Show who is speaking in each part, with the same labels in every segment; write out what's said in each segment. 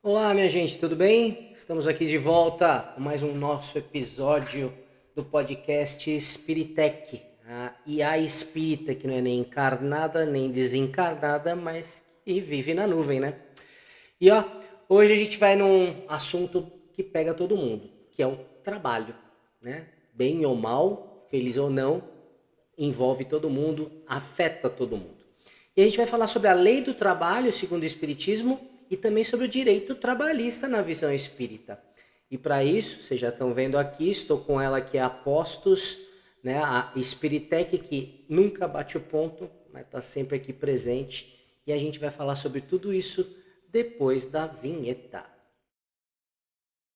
Speaker 1: Olá, minha gente, tudo bem? Estamos aqui de volta com mais um nosso episódio do podcast Spiritec, a IA espírita que não é nem encarnada nem desencarnada, mas que vive na nuvem, né? E ó, hoje a gente vai num assunto que pega todo mundo, que é o trabalho, né? Bem ou mal, feliz ou não, envolve todo mundo, afeta todo mundo. E a gente vai falar sobre a lei do trabalho, segundo o Espiritismo, e também sobre o direito trabalhista na visão espírita. E para isso, vocês já estão vendo aqui, estou com ela que é a Postos, né, a Spiritec, que nunca bate o ponto, mas está sempre aqui presente. E a gente vai falar sobre tudo isso depois da vinheta.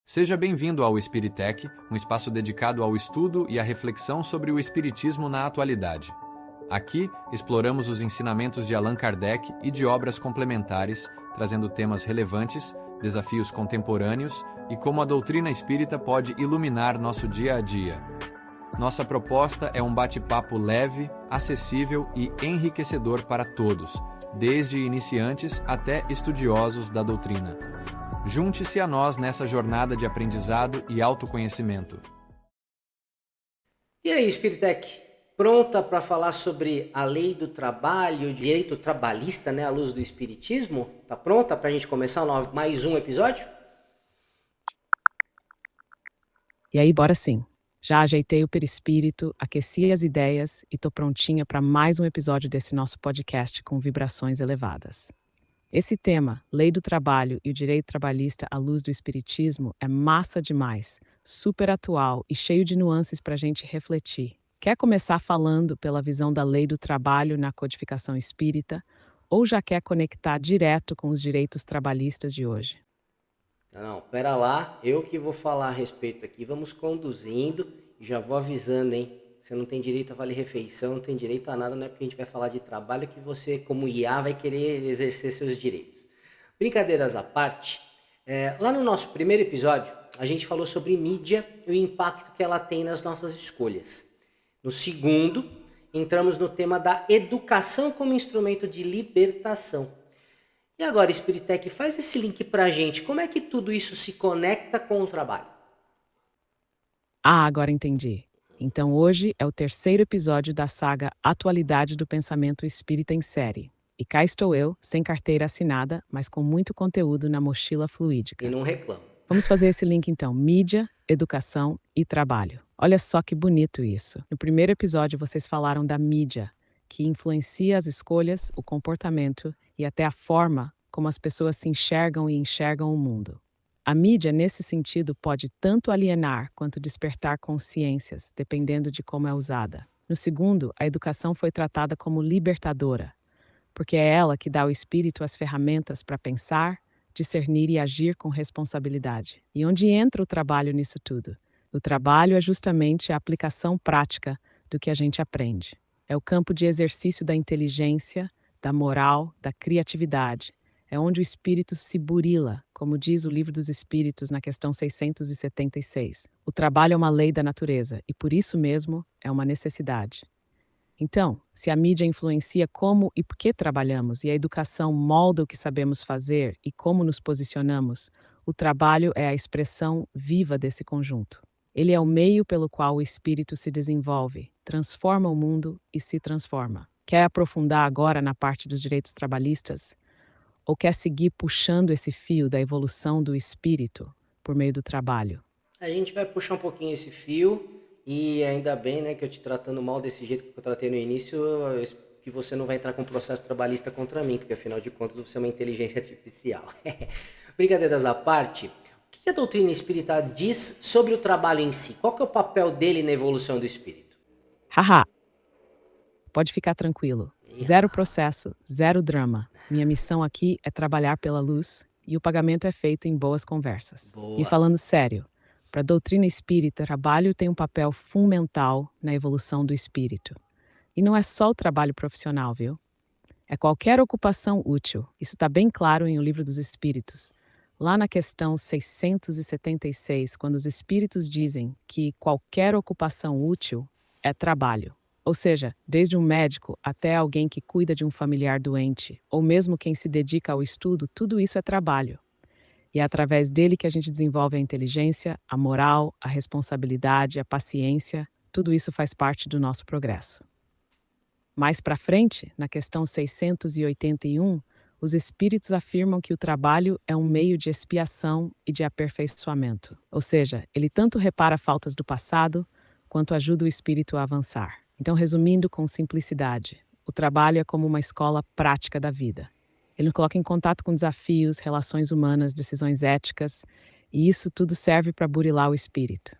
Speaker 2: Seja bem-vindo ao Spiritec, um espaço dedicado ao estudo e à reflexão sobre o espiritismo na atualidade. Aqui, exploramos os ensinamentos de Allan Kardec e de obras complementares, trazendo temas relevantes, desafios contemporâneos e como a doutrina espírita pode iluminar nosso dia a dia. Nossa proposta é um bate-papo leve, acessível e enriquecedor para todos, desde iniciantes até estudiosos da doutrina. Junte-se a nós nessa jornada de aprendizado e autoconhecimento.
Speaker 1: E aí, Spiritec, pronta para falar sobre a lei do trabalho, o direito trabalhista, né, à luz do Espiritismo? Tá pronta para a gente começar mais um episódio?
Speaker 3: E aí, bora sim. Já ajeitei o perispírito, aqueci as ideias e tô prontinha para mais um episódio desse nosso podcast com vibrações elevadas. Esse tema, Lei do Trabalho e o Direito Trabalhista à luz do Espiritismo, é massa demais, super atual e cheio de nuances para a gente refletir. Quer começar falando pela visão da lei do trabalho na codificação espírita ou já quer conectar direto com os direitos trabalhistas de hoje?
Speaker 1: Não, pera lá, eu que vou falar a respeito aqui. Vamos conduzindo e já vou avisando, hein? Você não tem direito a vale-refeição, não tem direito a nada, não é porque a gente vai falar de trabalho que você, como IA, vai querer exercer seus direitos. Brincadeiras à parte, lá no nosso primeiro episódio, a gente falou sobre mídia e o impacto que ela tem nas nossas escolhas. No segundo, entramos no tema da educação como instrumento de libertação. E agora, Spiritec, faz esse link pra gente. Como é que tudo isso se conecta com o trabalho?
Speaker 3: Ah, agora entendi. Então hoje é o terceiro episódio da saga Atualidade do Pensamento Espírita em Série. E cá estou eu, sem carteira assinada, mas com muito conteúdo na mochila
Speaker 1: E
Speaker 3: fluídica.
Speaker 1: não reclama.
Speaker 3: Vamos fazer esse link então: mídia, educação e trabalho. Olha só que bonito isso. No primeiro episódio vocês falaram da mídia, que influencia as escolhas, o comportamento e até a forma como as pessoas se enxergam e enxergam o mundo. A mídia, nesse sentido, pode tanto alienar quanto despertar consciências, dependendo de como é usada. No segundo, a educação foi tratada como libertadora, porque é ela que dá ao espírito as ferramentas para pensar, discernir e agir com responsabilidade. E onde entra o trabalho nisso tudo? O trabalho é justamente a aplicação prática do que a gente aprende. É o campo de exercício da inteligência, da moral, da criatividade. É onde o espírito se burila, como diz o Livro dos Espíritos na questão 676. O trabalho é uma lei da natureza e, por isso mesmo, é uma necessidade. Então, se a mídia influencia como e por que trabalhamos e a educação molda o que sabemos fazer e como nos posicionamos, o trabalho é a expressão viva desse conjunto. Ele é o meio pelo qual o espírito se desenvolve, transforma o mundo e se transforma. Quer aprofundar agora na parte dos direitos trabalhistas? Ou quer seguir puxando esse fio da evolução do espírito por meio do trabalho?
Speaker 1: A gente vai puxar um pouquinho esse fio e ainda bem, né, que eu te tratando mal desse jeito que eu tratei no início, que você não vai entrar com processo trabalhista contra mim, porque afinal de contas você é uma inteligência artificial. Brincadeiras à parte, o que a doutrina espírita diz sobre o trabalho em si? Qual que é o papel dele na evolução do espírito?
Speaker 3: Haha, pode ficar tranquilo. Zero processo, zero drama. Minha missão aqui é trabalhar pela luz e o pagamento é feito em boas conversas. E
Speaker 1: Boa.
Speaker 3: falando sério, para a doutrina espírita, trabalho tem um papel fundamental na evolução do espírito. E não é só o trabalho profissional, viu? É qualquer ocupação útil. Isso está bem claro em O Livro dos Espíritos. Lá na questão 676, quando os espíritos dizem que qualquer ocupação útil é trabalho. Ou seja, desde um médico até alguém que cuida de um familiar doente, ou mesmo quem se dedica ao estudo, tudo isso é trabalho. E é através dele que a gente desenvolve a inteligência, a moral, a responsabilidade, a paciência. Tudo isso faz parte do nosso progresso. Mais para frente, na questão 681, os espíritos afirmam que o trabalho é um meio de expiação e de aperfeiçoamento. Ou seja, ele tanto repara faltas do passado, quanto ajuda o espírito a avançar. Então, resumindo com simplicidade, o trabalho é como uma escola prática da vida. Ele nos coloca em contato com desafios, relações humanas, decisões éticas, e isso tudo serve para burilar o espírito.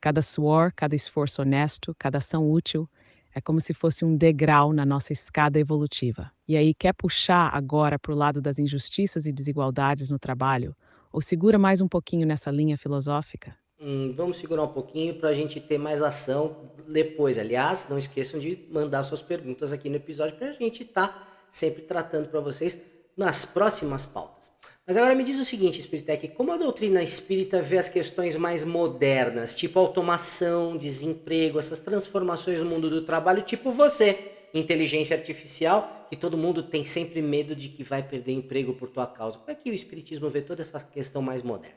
Speaker 3: Cada suor, cada esforço honesto, cada ação útil é como se fosse um degrau na nossa escada evolutiva. E aí, quer puxar agora para o lado das injustiças e desigualdades no trabalho? Ou segura mais um pouquinho nessa linha filosófica?
Speaker 1: Vamos segurar um pouquinho para a gente ter mais ação depois. Aliás, não esqueçam de mandar suas perguntas aqui no episódio para a gente estar sempre tratando para vocês nas próximas pautas. Mas agora me diz o seguinte, Spiritec, como a doutrina espírita vê as questões mais modernas, tipo automação, desemprego, essas transformações no mundo do trabalho, tipo você, inteligência artificial, que todo mundo tem sempre medo de que vai perder emprego por tua causa. Como é que o espiritismo vê toda essa questão mais moderna?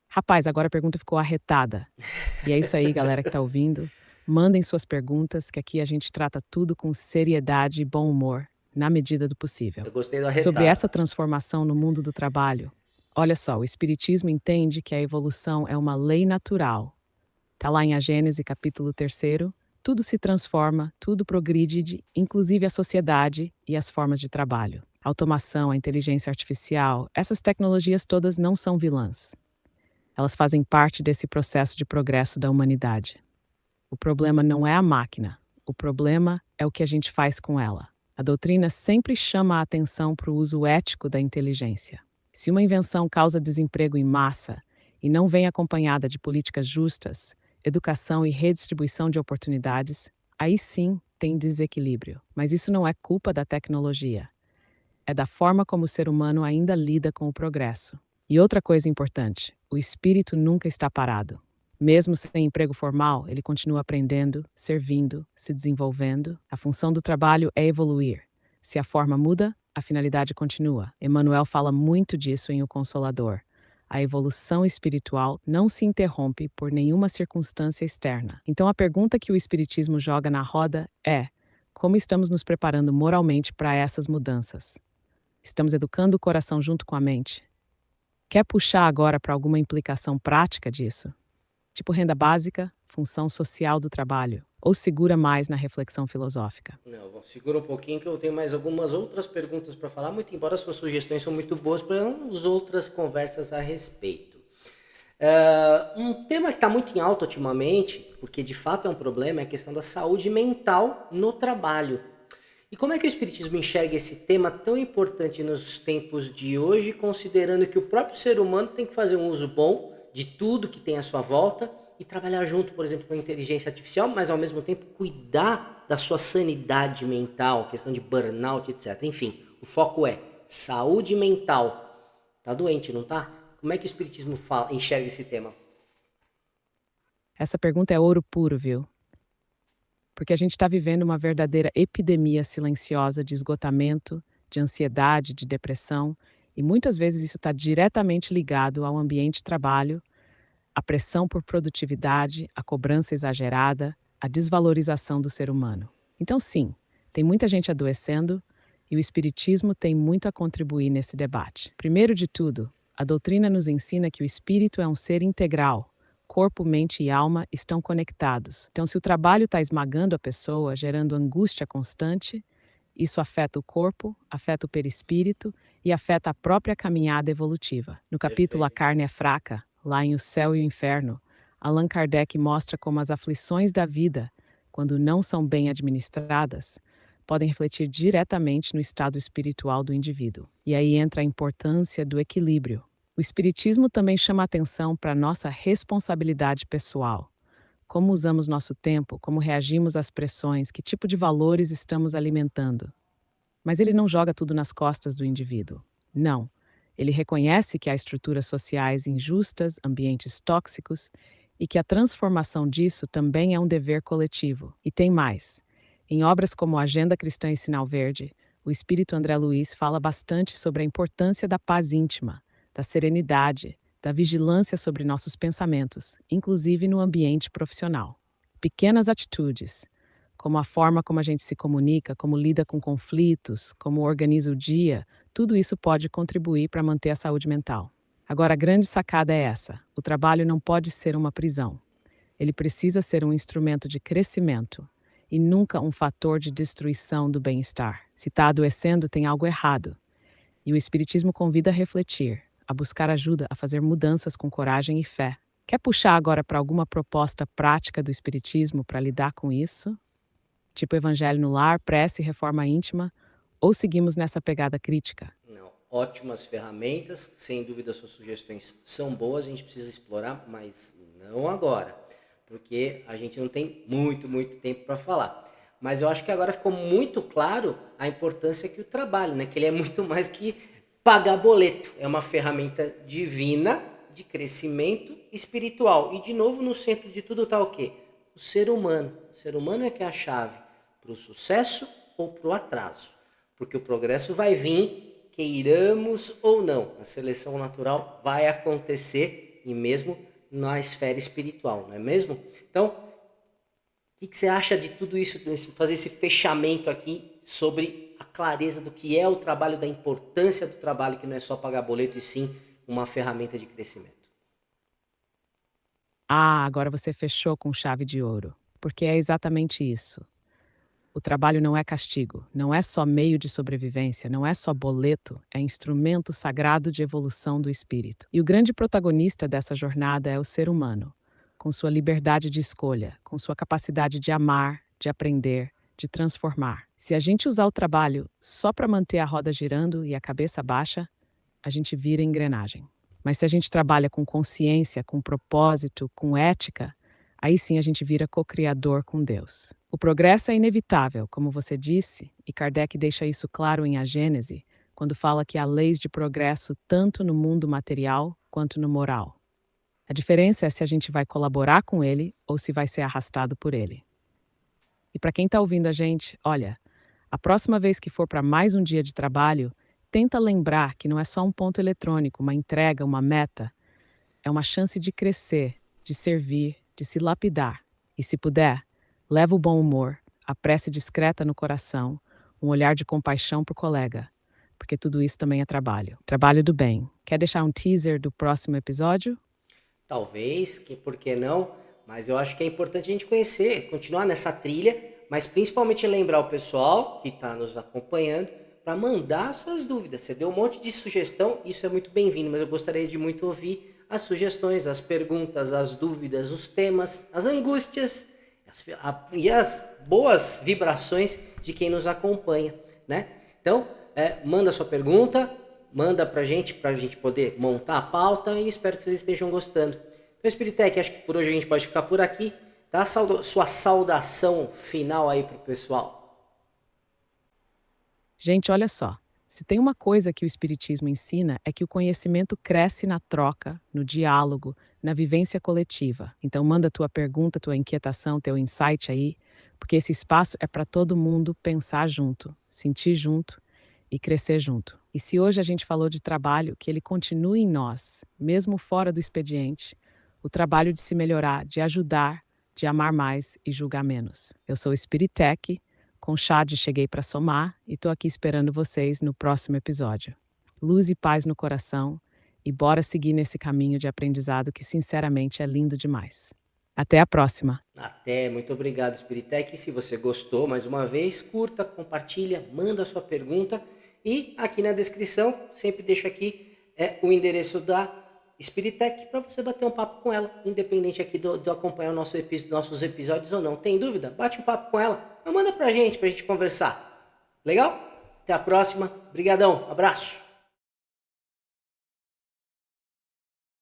Speaker 3: Rapaz, agora a pergunta ficou arretada. E é isso aí, galera que tá ouvindo. Mandem suas perguntas, que aqui a gente trata tudo com seriedade e bom humor, na medida do possível.
Speaker 1: Eu gostei do
Speaker 3: Sobre essa
Speaker 1: arretado.
Speaker 3: transformação no mundo do trabalho, olha só, o Espiritismo entende que a evolução é uma lei natural. Está lá em A Gênese, capítulo 3º, tudo se transforma, tudo progride, inclusive a sociedade e as formas de trabalho. A automação, a inteligência artificial, essas tecnologias todas não são vilãs. Elas fazem parte desse processo de progresso da humanidade. O problema não é a máquina, o problema é o que a gente faz com ela. A doutrina sempre chama a atenção para o uso ético da inteligência. Se uma invenção causa desemprego em massa e não vem acompanhada de políticas justas, educação e redistribuição de oportunidades, aí sim tem desequilíbrio. Mas isso não é culpa da tecnologia. É da forma como o ser humano ainda lida com o progresso. E outra coisa importante, o espírito nunca está parado. Mesmo sem emprego formal, ele continua aprendendo, servindo, se desenvolvendo. A função do trabalho é evoluir. Se a forma muda, a finalidade continua. Emmanuel fala muito disso em O Consolador. A evolução espiritual não se interrompe por nenhuma circunstância externa. Então a pergunta que o Espiritismo joga na roda é: como estamos nos preparando moralmente para essas mudanças? Estamos educando o coração junto com a mente? Quer puxar agora para alguma implicação prática disso? Tipo renda básica, função social do trabalho, ou segura mais na reflexão filosófica?
Speaker 1: Não, segura um pouquinho que eu tenho mais algumas outras perguntas para falar, muito embora suas sugestões são muito boas para umas outras conversas a respeito. Um tema que está muito em alta ultimamente, porque de fato é um problema, é a questão da saúde mental no trabalho. E como é que o Espiritismo enxerga esse tema tão importante nos tempos de hoje, considerando que o próprio ser humano tem que fazer um uso bom de tudo que tem à sua volta e trabalhar junto, por exemplo, com a inteligência artificial, mas ao mesmo tempo cuidar da sua sanidade mental, questão de burnout, etc. Enfim, o foco é saúde mental. Tá doente, não tá? Como é que o Espiritismo enxerga esse tema?
Speaker 3: Essa pergunta é ouro puro, viu? Porque a gente está vivendo uma verdadeira epidemia silenciosa de esgotamento, de ansiedade, de depressão, e muitas vezes isso está diretamente ligado ao ambiente de trabalho, à pressão por produtividade, à cobrança exagerada, à desvalorização do ser humano. Então, sim, tem muita gente adoecendo e o Espiritismo tem muito a contribuir nesse debate. Primeiro de tudo, a doutrina nos ensina que o espírito é um ser integral. Corpo, mente e alma estão conectados. Então, se o trabalho está esmagando a pessoa, gerando angústia constante, isso afeta o corpo, afeta o perispírito e afeta a própria caminhada evolutiva. No capítulo A
Speaker 1: Perfeito.
Speaker 3: Carne é Fraca, lá em O Céu e o Inferno, Allan Kardec mostra como as aflições da vida, quando não são bem administradas, podem refletir diretamente no estado espiritual do indivíduo. E aí entra a importância do equilíbrio. O Espiritismo também chama atenção para a nossa responsabilidade pessoal. Como usamos nosso tempo, como reagimos às pressões, que tipo de valores estamos alimentando. Mas ele não joga tudo nas costas do indivíduo. Não. Ele reconhece que há estruturas sociais injustas, ambientes tóxicos, e que a transformação disso também é um dever coletivo. E tem mais. Em obras como Agenda Cristã e Sinal Verde, O espírito André Luiz fala bastante sobre a importância da paz íntima, da serenidade, da vigilância sobre nossos pensamentos, inclusive no ambiente profissional. Pequenas atitudes, como a forma como a gente se comunica, como lida com conflitos, como organiza o dia, tudo isso pode contribuir para manter a saúde mental. Agora, a grande sacada é essa: o trabalho não pode ser uma prisão. Ele precisa ser um instrumento de crescimento e nunca um fator de destruição do bem-estar. Se está adoecendo, tem algo errado. E o Espiritismo convida a refletir, a buscar ajuda, a fazer mudanças com coragem e fé. Quer puxar agora para alguma proposta prática do Espiritismo para lidar com isso? Tipo Evangelho no Lar, prece e reforma íntima? Ou seguimos nessa pegada crítica?
Speaker 1: Não, ótimas ferramentas, sem dúvida suas sugestões são boas, a gente precisa explorar, mas não agora, porque a gente não tem muito tempo para falar. Mas eu acho que agora ficou muito claro a importância que o trabalho, né? Que ele é muito mais que pagar boleto, é uma ferramenta divina de crescimento espiritual. E de novo no centro de tudo está o quê? O ser humano. O ser humano é que é a chave para o sucesso ou para o atraso. Porque o progresso vai vir, queiramos ou não. A seleção natural vai acontecer e mesmo na esfera espiritual, não é mesmo? Então, o que você acha de tudo isso, fazer esse fechamento aqui sobre a clareza do que é o trabalho, da importância do trabalho, que não é só pagar boleto e sim uma ferramenta de crescimento?
Speaker 3: Ah, agora você fechou com chave de ouro, porque é exatamente isso. O trabalho não é castigo, não é só meio de sobrevivência, não é só boleto, é instrumento sagrado de evolução do espírito. E o grande protagonista dessa jornada é o ser humano, com sua liberdade de escolha, com sua capacidade de amar, de aprender, de transformar. Se a gente usar o trabalho só para manter a roda girando e a cabeça baixa, a gente vira engrenagem. Mas se a gente trabalha com consciência, com propósito, com ética, aí sim a gente vira co-criador com Deus. O progresso é inevitável, como você disse, e Kardec deixa isso claro em A Gênese, quando fala que há leis de progresso tanto no mundo material quanto no moral. A diferença é se a gente vai colaborar com ele ou se vai ser arrastado por ele. E para quem está ouvindo a gente, olha, a próxima vez que for para mais um dia de trabalho, tenta lembrar que não é só um ponto eletrônico, uma entrega, uma meta. É uma chance de crescer, de servir, de se lapidar. E se puder, leva o bom humor, a prece discreta no coração, um olhar de compaixão para o colega. Porque tudo isso também é trabalho. Trabalho do bem. Quer deixar um teaser do próximo episódio?
Speaker 1: Talvez, por que não? Mas eu acho que é importante a gente conhecer, continuar nessa trilha, mas principalmente lembrar o pessoal que está nos acompanhando para mandar suas dúvidas. Você deu um monte de sugestão, isso é muito bem-vindo, mas eu gostaria de muito ouvir as sugestões, as perguntas, as dúvidas, os temas, as angústias e as boas vibrações de quem nos acompanha, né? Então, manda sua pergunta, manda pra gente poder montar a pauta e espero que vocês estejam gostando. Então, Spiritec, acho que por hoje a gente pode ficar por aqui. Dá sua saudação final aí pro pessoal.
Speaker 3: Gente, olha só. Se tem uma coisa que o Espiritismo ensina é que o conhecimento cresce na troca, no diálogo, na vivência coletiva. Então manda tua pergunta, tua inquietação, teu insight aí, porque esse espaço é para todo mundo pensar junto, sentir junto e crescer junto. E se hoje a gente falou de trabalho, que ele continue em nós, mesmo fora do expediente, o trabalho de se melhorar, de ajudar, de amar mais e julgar menos. Eu sou Spiritec, com chá de Cheguei para Somar e tô aqui esperando vocês no próximo episódio. Luz e paz no coração e bora seguir nesse caminho de aprendizado que sinceramente é lindo demais. Até a próxima!
Speaker 1: Até, muito obrigado, Spiritec. Se você gostou, mais uma vez, curta, compartilha, manda sua pergunta e aqui na descrição, sempre deixo aqui o endereço da Spiritec para você bater um papo com ela, independente aqui do acompanhar nossos episódios ou não. Tem dúvida? Bate um papo com ela, manda pra gente conversar. Legal? Até a próxima. Brigadão. Abraço.